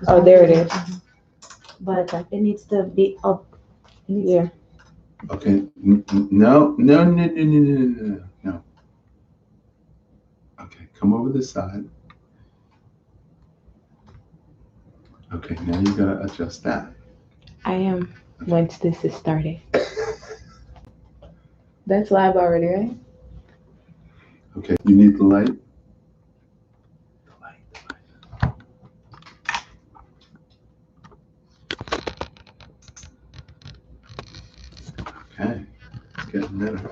Oh, there it is. But it needs to be up. Yeah. Okay. No. Okay, come over this side. Okay, now you gotta adjust that. I am once this is started. That's live already, right? Okay, you need the light? The light. Okay, it's getting better.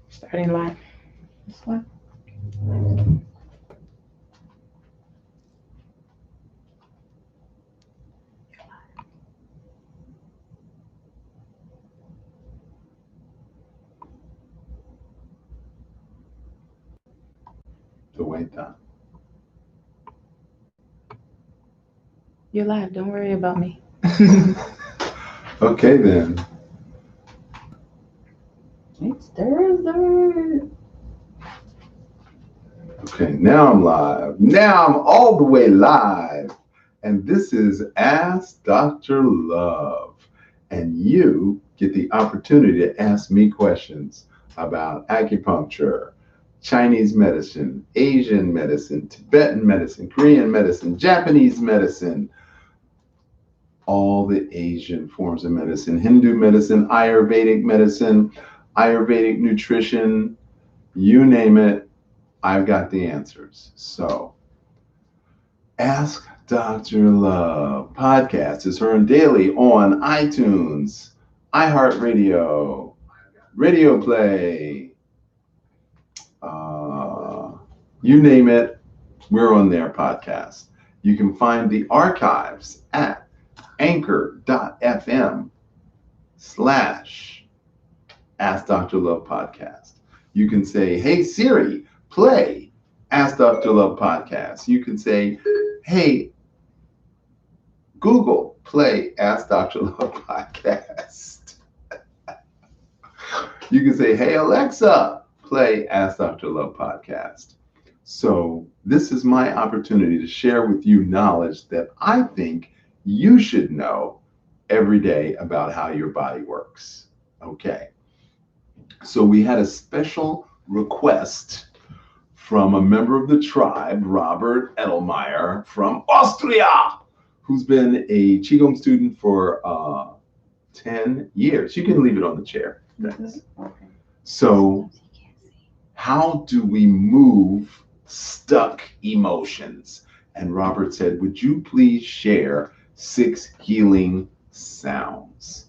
Starting live. This one. The white dot. You're live. Don't worry about me. Okay then. It's Thursday. Okay, now I'm live. Now I'm all the way live. And this is Ask Dr. Love. And you get the opportunity to ask me questions about acupuncture, Chinese medicine, Asian medicine, Tibetan medicine, Korean medicine, Japanese medicine, all the Asian forms of medicine, Hindu medicine, Ayurvedic medicine, Ayurvedic nutrition, you name it, I've got the answers. So, Ask Dr. Love podcast is heard daily on iTunes, iHeartRadio, Radio Play, you name it, we're on their podcast. You can find the archives at anchor.fm/Ask Dr. Love podcast. You can say, hey Siri, play Ask Dr. Love podcast. You can say, hey Google, play Ask Dr. Love podcast. You can say, hey Alexa, play Ask Dr. Love podcast. So this is my opportunity to share with you knowledge that I think you should know every day about how your body works. Okay. So we had a special request from a member of the tribe, Robert Edelmeyer from Austria, who's been a Qigong student for 10 years. You can leave it on the chair. Thanks. Okay. So how do we move stuck emotions? And Robert said, would you please share 6 healing sounds?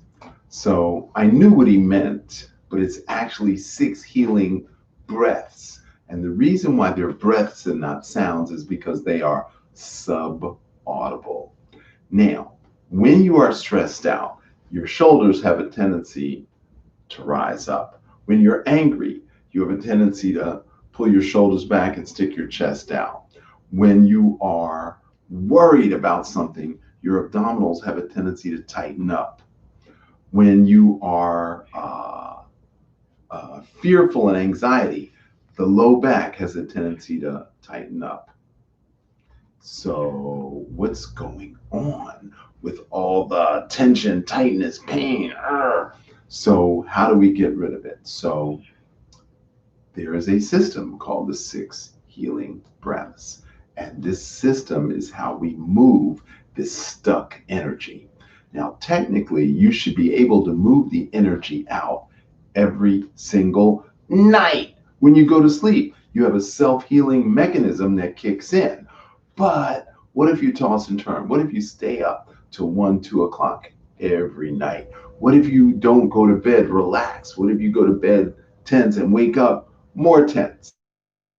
So I knew what he meant, but it's actually 6 healing breaths. And the reason why they're breaths and not sounds is because they are sub-audible. Now, when you are stressed out, your shoulders have a tendency to rise up. When you're angry, you have a tendency to pull your shoulders back and stick your chest out. When you are worried about something, your abdominals have a tendency to tighten up. When you are fearful and anxiety, the low back has a tendency to tighten up. So what's going on with all the tension, tightness, pain? So how do we get rid of it? So there is a system called the 6 healing breaths. And this system is how we move this stuck energy. Now, technically, you should be able to move the energy out every single night. When you go to sleep, you have a self-healing mechanism that kicks in. But what if you toss and turn? What if you stay up till 1, 2 o'clock every night? What if you don't go to bed relaxed? What if you go to bed tense and wake up more tense?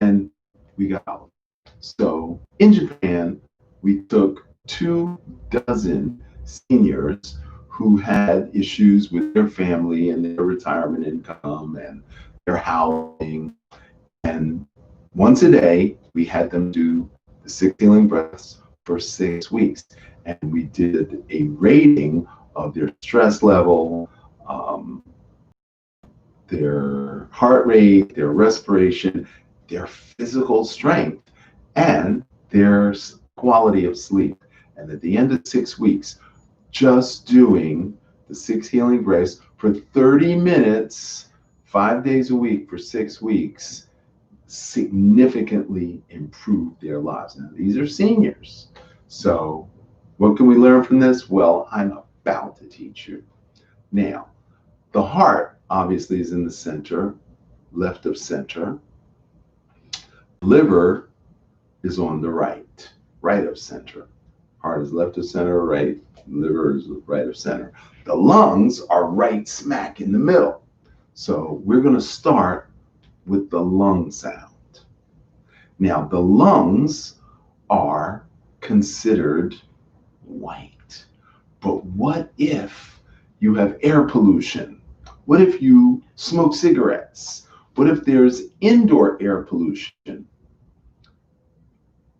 And we got out. So in Japan, we took 24 seniors who had issues with their family and their retirement income and their housing. And once a day, we had them do the 6 healing breaths for 6 weeks. And we did a rating of their stress level, um, their heart rate, their respiration, their physical strength, and their quality of sleep. And at the end of 6 weeks, just doing the 6 healing breaths for 30 minutes, 5 days a week for 6 weeks, significantly improved their lives. Now, these are seniors. So, what can we learn from this? Well, I'm about to teach you. Now, the heart obviously is in the center, left of center. Liver is on the right, right of center. Heart is left of center or right, liver is right of center. The lungs are right smack in the middle. So we're going to start with the lung sound. Now, the lungs are considered white. But what if you have air pollution? What if you smoke cigarettes? What if there's indoor air pollution?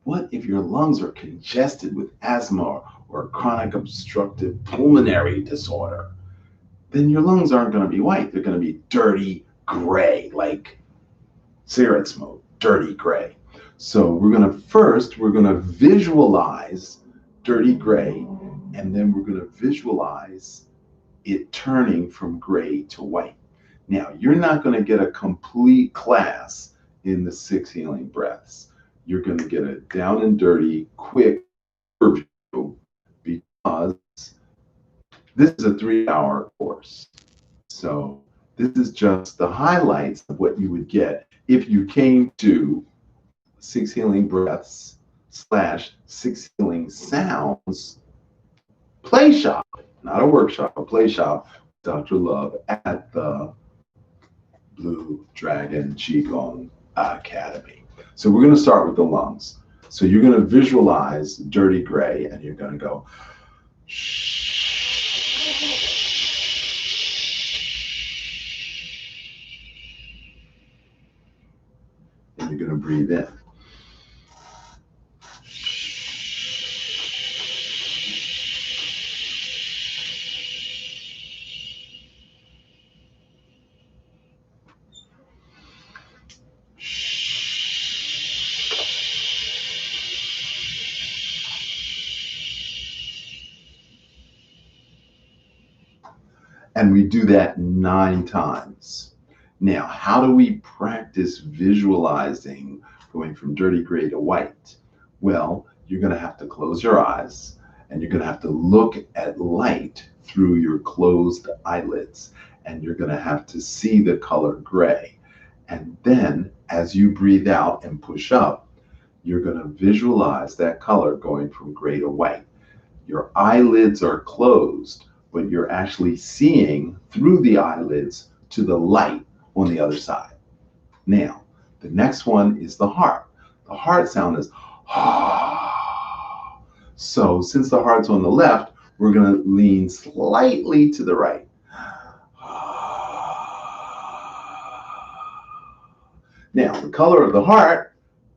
What if your lungs are congested with asthma or chronic obstructive pulmonary disorder? Then your lungs aren't going to be white. They're going to be dirty gray, like cigarette smoke, dirty gray. So we're going to visualize dirty gray, and then we're going to visualize it turning from gray to white. Now, you're not going to get a complete class in the 6 healing breaths. You're going to get a down and dirty, quick overview because this is a 3-hour course. So this is just the highlights of what you would get if you came to 6 healing breaths / 6 healing sounds play shop, not a workshop, a play shop with Dr. Love at the Blue Dragon Qigong Academy. So we're going to start with the lungs. So you're going to visualize dirty gray and you're going to go and you're going to breathe in. And we do that 9 times. Now, how do we practice visualizing going from dirty gray to white? Well, you're going to have to close your eyes and you're going to have to look at light through your closed eyelids. And you're going to have to see the color gray. And then as you breathe out and push up, you're going to visualize that color going from gray to white. Your eyelids are closed, but you're actually seeing through the eyelids to the light on the other side. Now, the next one is the heart. The heart sound is ah. So since the heart's on the left, we're going to lean slightly to the right. Now, the color of the heart,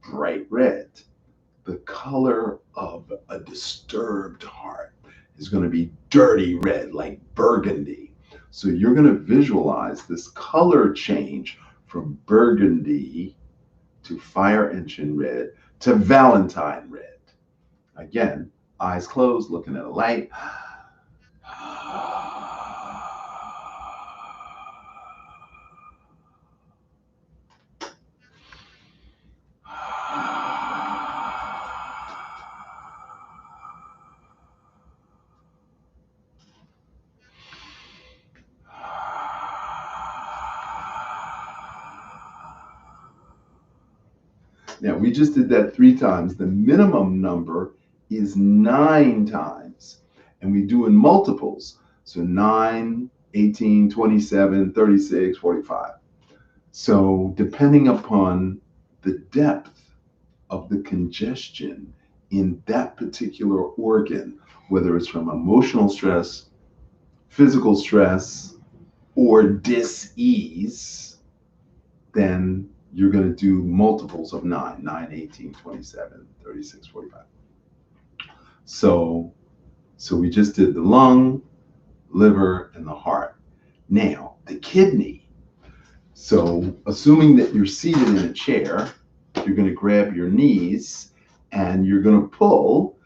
bright red. The color of a disturbed heart is going to be dirty red, like burgundy. So you're going to visualize this color change from burgundy to fire engine red to Valentine red. Again, eyes closed, looking at a light. Now, we just did that 3 times. The minimum number is 9 times. And we do in multiples. So 9, 18, 27, 36, 45. So depending upon the depth of the congestion in that particular organ, whether it's from emotional stress, physical stress, or dis-ease, then you're going to do multiples of 9, 9, 18, 27, 36, 45. So we just did the lung, liver, and the heart. Now, the kidney. So, assuming that you're seated in a chair, you're going to grab your knees and you're going to pull.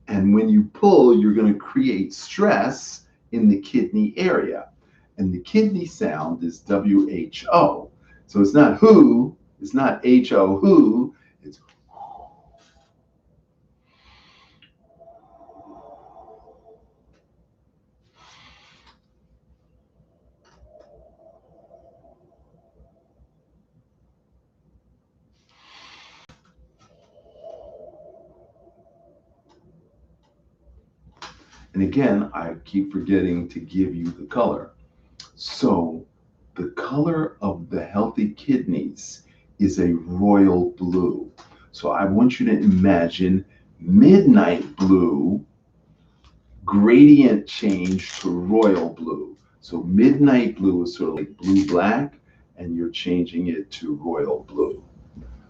And when you pull, you're going to create stress in the kidney area. And the kidney sound is WHO. So it's not who, it's not H-O, who, it's and again, I keep forgetting to give you the color. So the color of the healthy kidneys is a royal blue. So I want you to imagine midnight blue, gradient change to royal blue. So midnight blue is sort of like blue-black, and you're changing it to royal blue.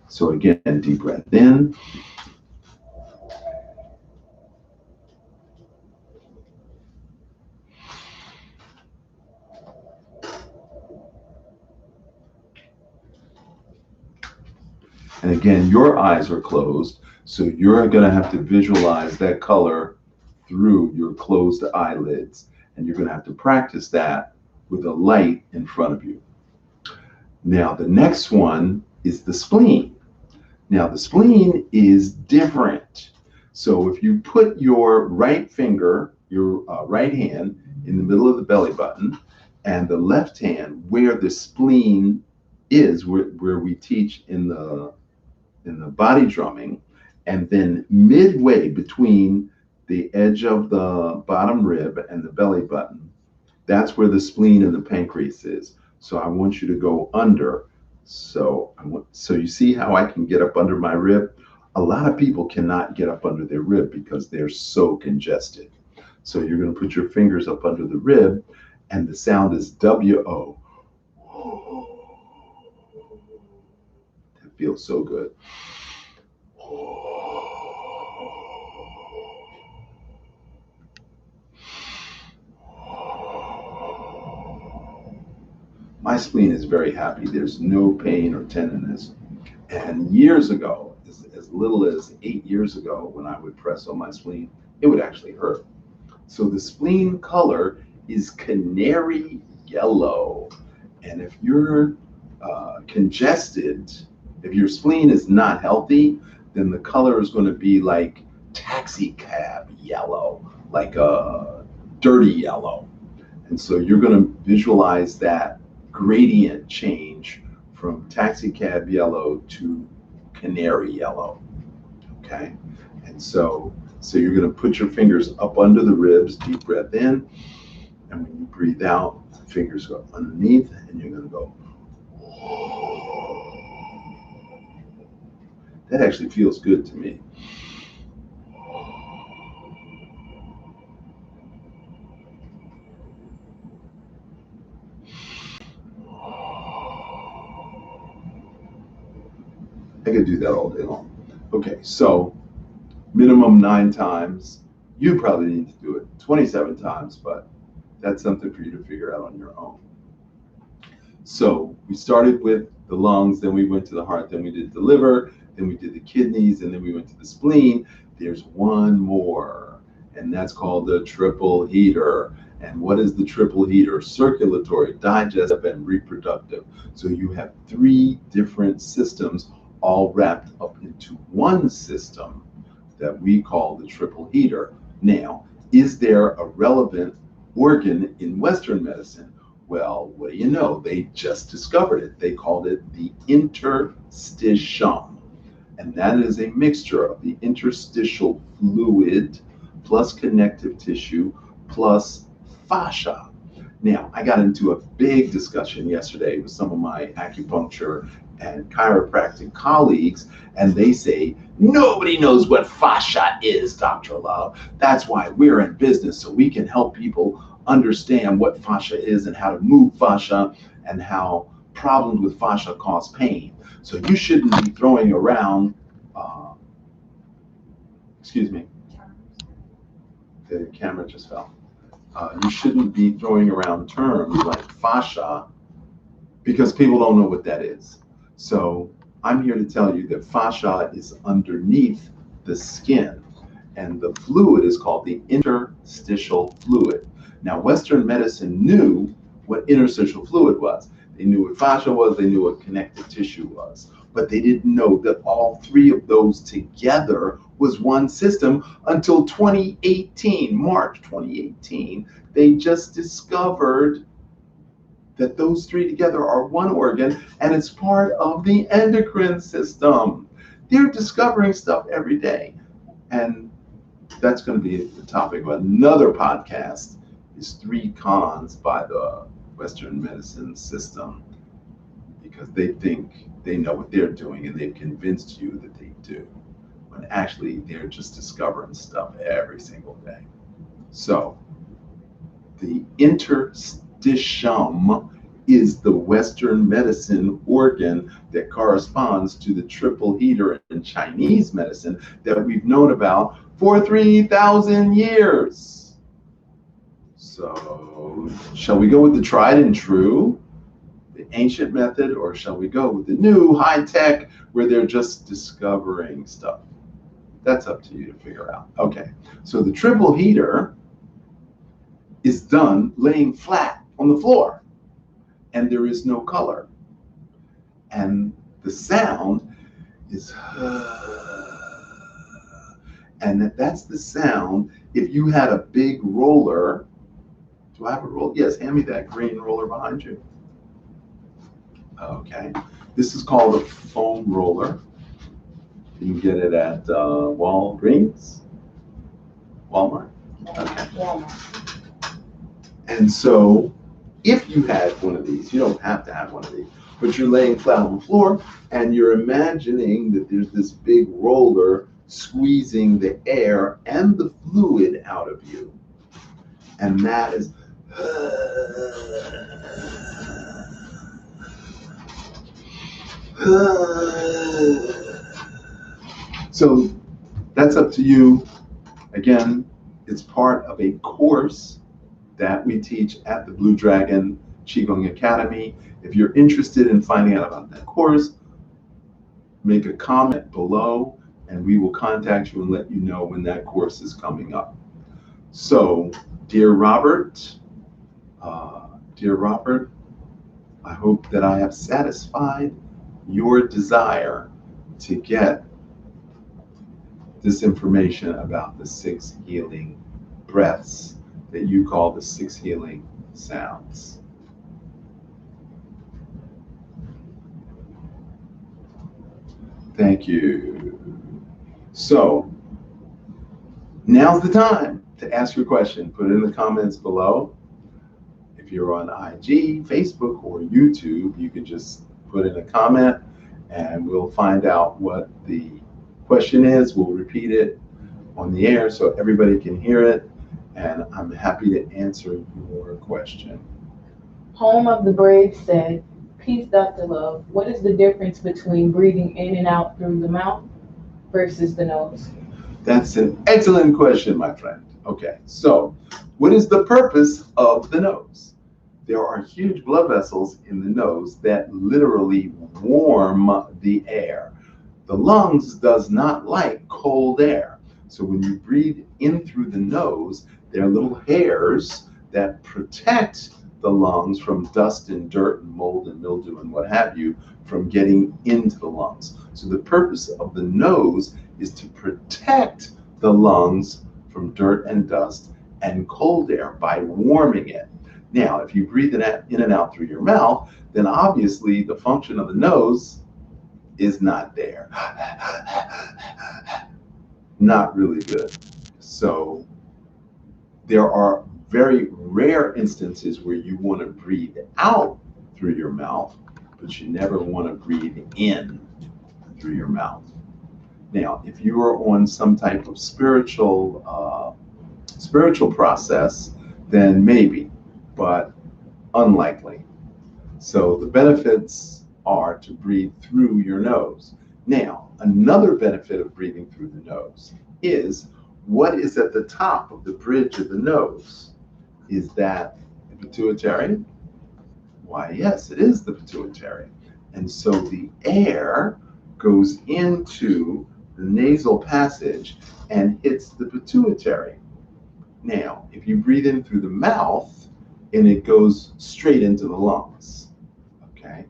So again, deep breath in. And again, your eyes are closed, so you're going to have to visualize that color through your closed eyelids. And you're going to have to practice that with a light in front of you. Now, the next one is the spleen. Now, the spleen is different. So if you put your right finger, your right hand in the middle of the belly button, and the left hand where the spleen is, where we teach in the body drumming, and then midway between the edge of the bottom rib and the belly button, that's where the spleen and the pancreas is. So I want you to go under. So you see how I can get up under my rib? A lot of people cannot get up under their rib because they're so congested. So you're going to put your fingers up under the rib, and the sound is W-O. That feels so good. My spleen is very happy. There's no pain or tenderness. And years ago, as little as 8 years ago, when I would press on my spleen, it would actually hurt. So the spleen color is canary yellow. And if you're congested, if your spleen is not healthy, then the color is going to be like taxi cab yellow, like a dirty yellow. And so you're going to visualize that gradient change from taxi cab yellow to canary yellow. Okay. And so you're going to put your fingers up under the ribs, deep breath in. And when you breathe out, the fingers go underneath, and you're going to go. That actually feels good to me. I could do that all day long. Okay, so minimum 9 times. You probably need to do it 27 times, but that's something for you to figure out on your own. So we started with the lungs, then we went to the heart, then we did the liver, then we did the kidneys, and then we went to the spleen. There's one more, and that's called the triple heater. And what is the triple heater? Circulatory, digestive, and reproductive. So you have 3 different systems all wrapped up into one system that we call the triple heater. Now, is there a relevant organ in Western medicine? Well, what do you know? They just discovered it. They called it the interstitium. And that is a mixture of the interstitial fluid plus connective tissue plus fascia. Now, I got into a big discussion yesterday with some of my acupuncture and chiropractic colleagues, and they say, nobody knows what fascia is, Dr. Love. That's why we're in business, so we can help people understand what fascia is and how to move fascia and how problems with fascia cause pain. So you shouldn't be throwing around, excuse me, the camera just fell. You shouldn't be throwing around terms like fascia because people don't know what that is. So I'm here to tell you that fascia is underneath the skin, and the fluid is called the interstitial fluid. Now, Western medicine knew what interstitial fluid was. They knew what fascia was, they knew what connective tissue was, but they didn't know that all three of those together was one system until 2018, March 2018. They just discovered that those three together are one organ and it's part of the endocrine system. They're discovering stuff every day. And that's going to be the topic of another podcast, is 3 cons by the Western medicine system, because they think they know what they're doing and they've convinced you that they do, when actually they're just discovering stuff every single day. So the interstitium is the Western medicine organ that corresponds to the triple heater in Chinese medicine that we've known about for 3,000 years. So, shall we go with the tried and true, the ancient method, or shall we go with the new high tech where they're just discovering stuff? That's up to you to figure out. Okay, so the triple heater is done laying flat on the floor, and there is no color. And the sound is, and that's the sound. If you had a big roller, do I have a roller? Yes, hand me that green roller behind you. Okay, this is called a foam roller. You can get it at Walgreens, Walmart. Okay. Walmart. And so if you had one of these, you don't have to have one of these, but you're laying flat on the floor and you're imagining that there's this big roller squeezing the air and the fluid out of you. And that is, so that's up to you. Again, it's part of a course that we teach at the Blue Dragon Qigong Academy. If you're interested in finding out about that course, make a comment below and we will contact you and let you know when that course is coming up. So, dear Robert, I hope that I have satisfied your desire to get this information about the 6 healing breaths that you call the 6 healing sounds. Thank you. So, now's the time to ask your question. Put it in the comments below. If you're on IG, Facebook, or YouTube, you can just put in a comment and we'll find out what the question is. We'll repeat it on the air so everybody can hear it, and I'm happy to answer your question. Home of the Brave said, "Peace, Dr. Love. What is the difference between breathing in and out through the mouth versus the nose?" That's an excellent question, my friend. Okay, so what is the purpose of the nose? There are huge blood vessels in the nose that literally warm the air. The lungs does not like cold air. So when you breathe in through the nose, there are little hairs that protect the lungs from dust and dirt and mold and mildew and what have you from getting into the lungs. So the purpose of the nose is to protect the lungs from dirt and dust and cold air by warming it. Now, if you breathe in and out through your mouth, then obviously the function of the nose is not there. Not really good. So there are very rare instances where you want to breathe out through your mouth, but you never want to breathe in through your mouth. Now, if you are on some type of spiritual process, then maybe, but unlikely. So the benefits are to breathe through your nose. Now, another benefit of breathing through the nose is what is at the top of the bridge of the nose. Is that the pituitary? Why, yes, it is the pituitary. And so the air goes into the nasal passage and hits the pituitary. Now, if you breathe in through the mouth, and it goes straight into the lungs. Okay?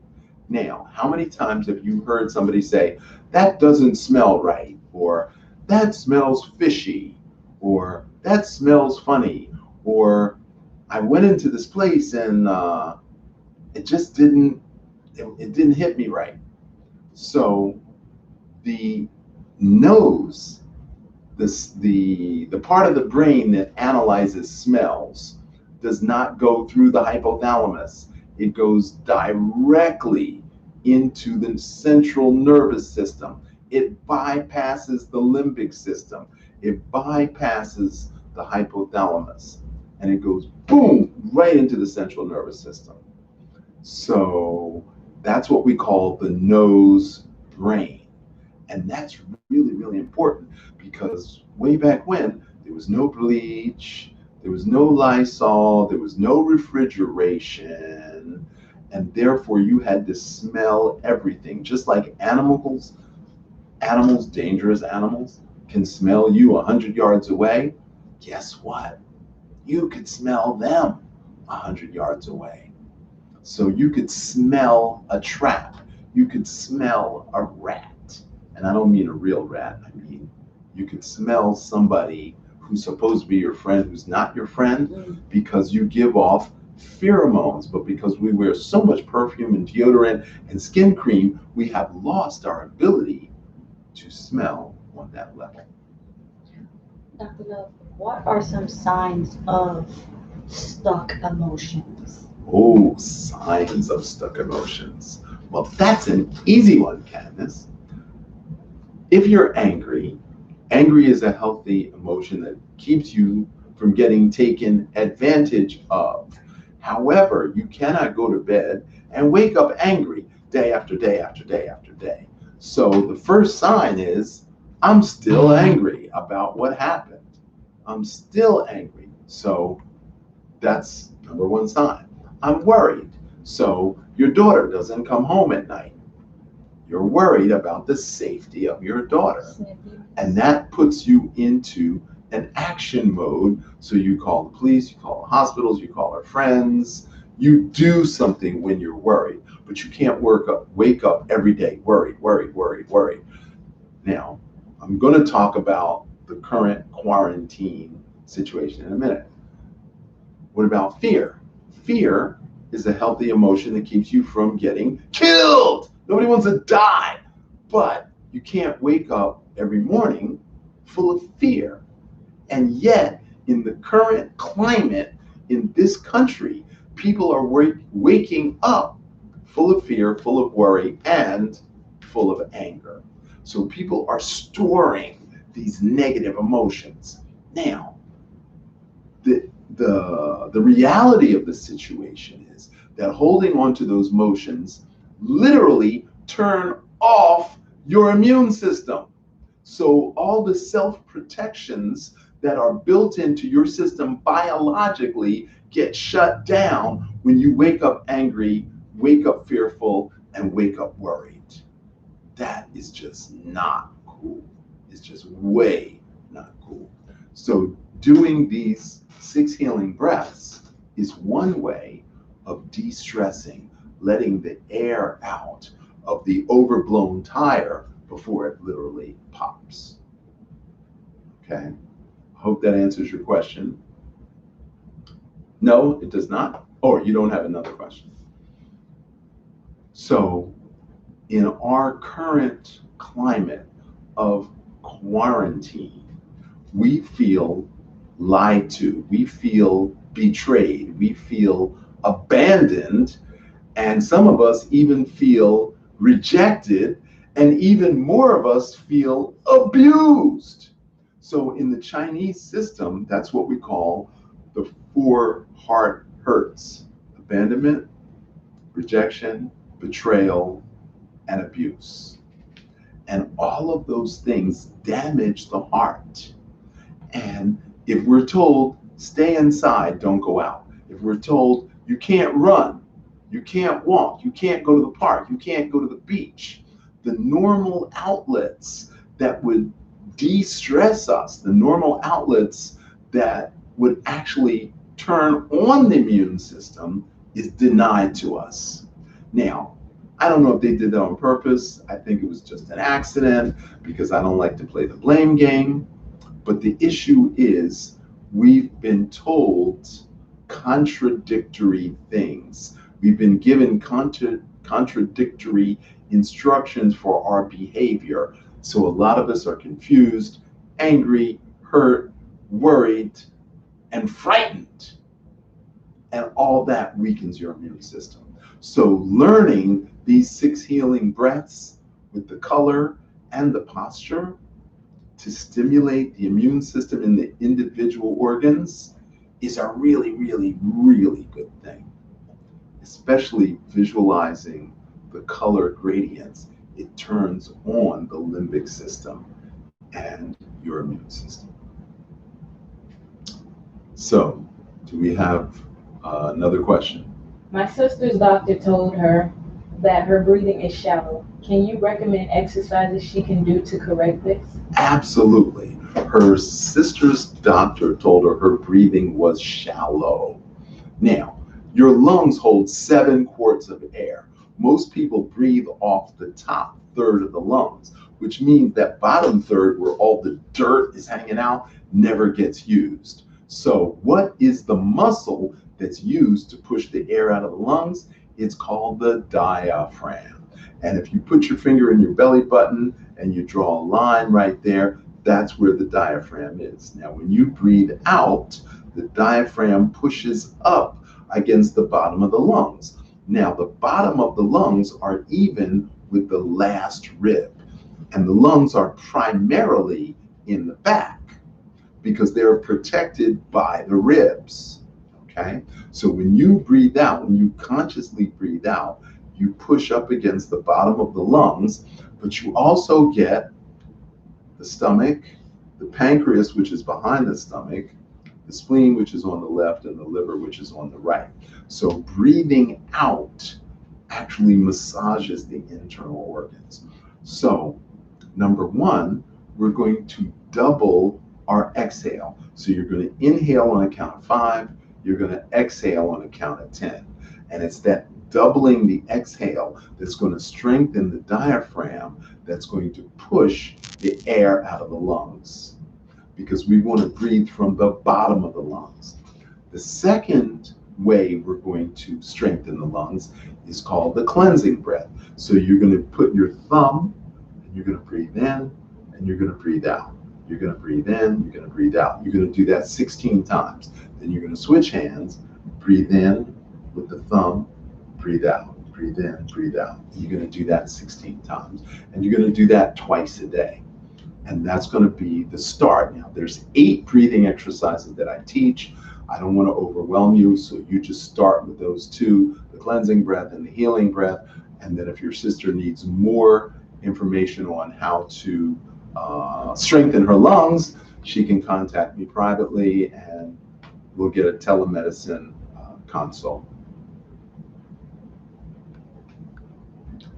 Now, how many times have you heard somebody say, that doesn't smell right, or that smells fishy, or that smells funny, or I went into this place and it just it didn't hit me right. So the nose, the part of the brain that analyzes smells, does not go through the hypothalamus. It goes directly into the central nervous system. It bypasses the limbic system. It bypasses the hypothalamus. And it goes boom right into the central nervous system. So that's what we call the nose brain. And that's really, really important because way back when, there was no bleach, there was no Lysol, there was no refrigeration, and therefore you had to smell everything. Just like animals, dangerous animals, can smell you 100 yards away. Guess what? You could smell them 100 yards away. So you could smell a trap. You could smell a rat. And I don't mean a real rat. I mean, you could smell somebody who's supposed to be your friend who's not your friend because you give off pheromones. But because we wear so much perfume and deodorant and skin cream, we have lost our ability to smell on that level. Dr. Love, what are some signs of stuck emotions? Oh, signs of stuck emotions. Well, that's an easy one, Candace. If you're angry, angry is a healthy emotion that keeps you from getting taken advantage of. However, you cannot go to bed and wake up angry day after day after day after day. So the first sign is, I'm still angry about what happened. I'm still angry. So that's number one sign. I'm worried. So your daughter doesn't come home at night. You're worried about the safety of your daughter. And that puts you into an action mode. So you call the police, you call the hospitals, you call our friends. You do something when you're worried, but you can't wake up every day worried, worried, worried, worried. Now, I'm going to talk about the current quarantine situation in a minute. What about fear? Fear is a healthy emotion that keeps you from getting killed. Nobody wants to die, but you can't wake up every morning full of fear. And yet, in the current climate in this country, people are waking up full of fear, full of worry, and full of anger. So people are storing these negative emotions. Now, the reality of the situation is that holding on to those emotions literally turn off your immune system. So all the self-protections that are built into your system biologically get shut down when you wake up angry, wake up fearful, and wake up worried. That is just not cool. It's just way not cool. So doing these 6 healing breaths is one way of de-stressing, letting the air out of the overblown tire before it literally pops. Okay? Hope that answers your question. No, it does not. Or you don't have another question. So, in our current climate of quarantine, we feel lied to, we feel betrayed, we feel abandoned, and some of us even feel rejected, and even more of us feel abused. So in the Chinese system, that's what we call the 4 heart hurts: abandonment, rejection, betrayal, and abuse. And all of those things damage the heart. And if we're told stay inside, don't go out. If we're told you can't run, you can't walk, you can't go to the park, you can't go to the beach, the normal outlets that would de-stress us, the normal outlets that would actually turn on the immune system is denied to us. Now, I don't know if they did that on purpose. I think it was just an accident because I don't like to play the blame game. But the issue is we've been told contradictory things. We've been given contradictory instructions for our behavior. So a lot of us are confused, angry, hurt, worried, and frightened. And all that weakens your immune system. So learning these 6 healing breaths with the color and the posture to stimulate the immune system in the individual organs is a really, really, really good thing. Especially visualizing the color gradients. It turns on the limbic system and your immune system. So, do we have another question? My sister's doctor told her that her breathing is shallow. Can you recommend exercises she can do to correct this? Absolutely. Her sister's doctor told her her breathing was shallow. Now, your lungs hold 7 quarts of air. Most people breathe off the top third of the lungs, which means that bottom third, where all the dirt is hanging out, never gets used. So what is the muscle that's used to push the air out of the lungs? It's called the diaphragm. And if you put your finger in your belly button and you draw a line right there, that's where the diaphragm is. Now, when you breathe out, the diaphragm pushes up against the bottom of the lungs. Now, the bottom of the lungs are even with the last rib. And the lungs are primarily in the back because they're protected by the ribs. Okay? So when you breathe out, when you consciously breathe out, you push up against the bottom of the lungs, but you also get the stomach, the pancreas, which is behind the stomach, the spleen, which is on the left, and the liver, which is on the right. So breathing out actually massages the internal organs. So number 1, we're going to double our exhale. So you're going to inhale on a count of 5, you're going to exhale on a count of 10. And it's that doubling the exhale that's going to strengthen the diaphragm, that's going to push the air out of the lungs, because we want to breathe from the bottom of the lungs. The second way we're going to strengthen the lungs is called the cleansing breath. So you're going to put your thumb and you're going to breathe in and you're going to breathe out. You're going to breathe in, you're going to breathe out. You're going to do that 16 times. Then you're going to switch hands, breathe in with the thumb, breathe out, breathe in, breathe out. You're going to do that 16 times. And you're going to do that twice a day. And that's going to be the start. Now, there's 8 breathing exercises that I teach. I don't want to overwhelm you, so you just start with those 2, the cleansing breath and the healing breath. And then if your sister needs more information on how to strengthen her lungs, she can contact me privately and we'll get a telemedicine consult.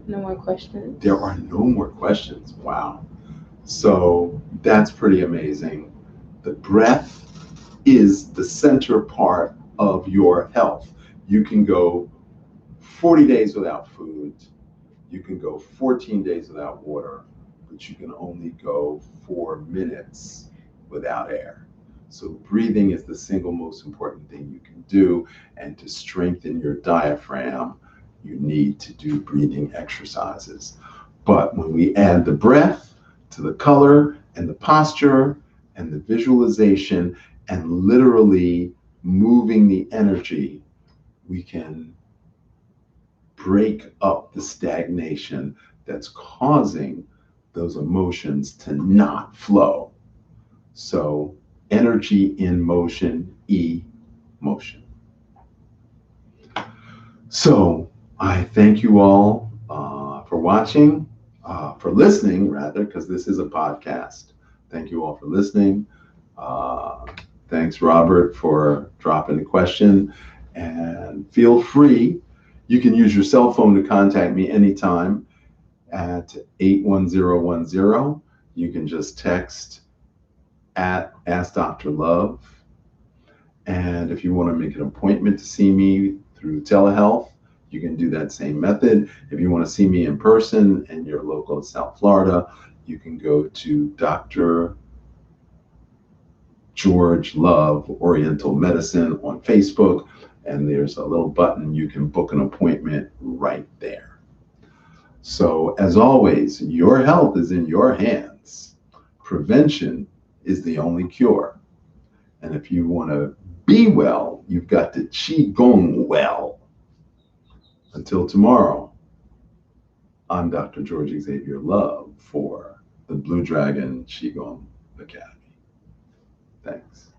No more questions? There are no more questions. Wow. So that's pretty amazing. The breath is the center part of your health. You can go 40 days without food. You can go 14 days without water, but you can only go 4 minutes without air. So breathing is the single most important thing you can do. And to strengthen your diaphragm, you need to do breathing exercises. But when we add the breath to the color and the posture and the visualization and literally moving the energy, we can break up the stagnation that's causing those emotions to not flow. So energy in motion, motion. So I thank you all for watching, for listening rather, because this is a podcast. Thank you all for listening. Thanks, Robert, for dropping the question. And feel free, you can use your cell phone to contact me anytime at 81010. You can just text at Ask Dr. Love. And if you want to make an appointment to see me through telehealth, you can do that same method. If you want to see me in person and you're local in South Florida, you can go to Dr. George Love Oriental Medicine on Facebook, and there's a little button you can book an appointment right there. So, as always, your health is in your hands. Prevention is the only cure. And if you want to be well, you've got to Qigong well. Until tomorrow, I'm Dr. George Xavier Love for the Blue Dragon Qigong Academy. Thanks.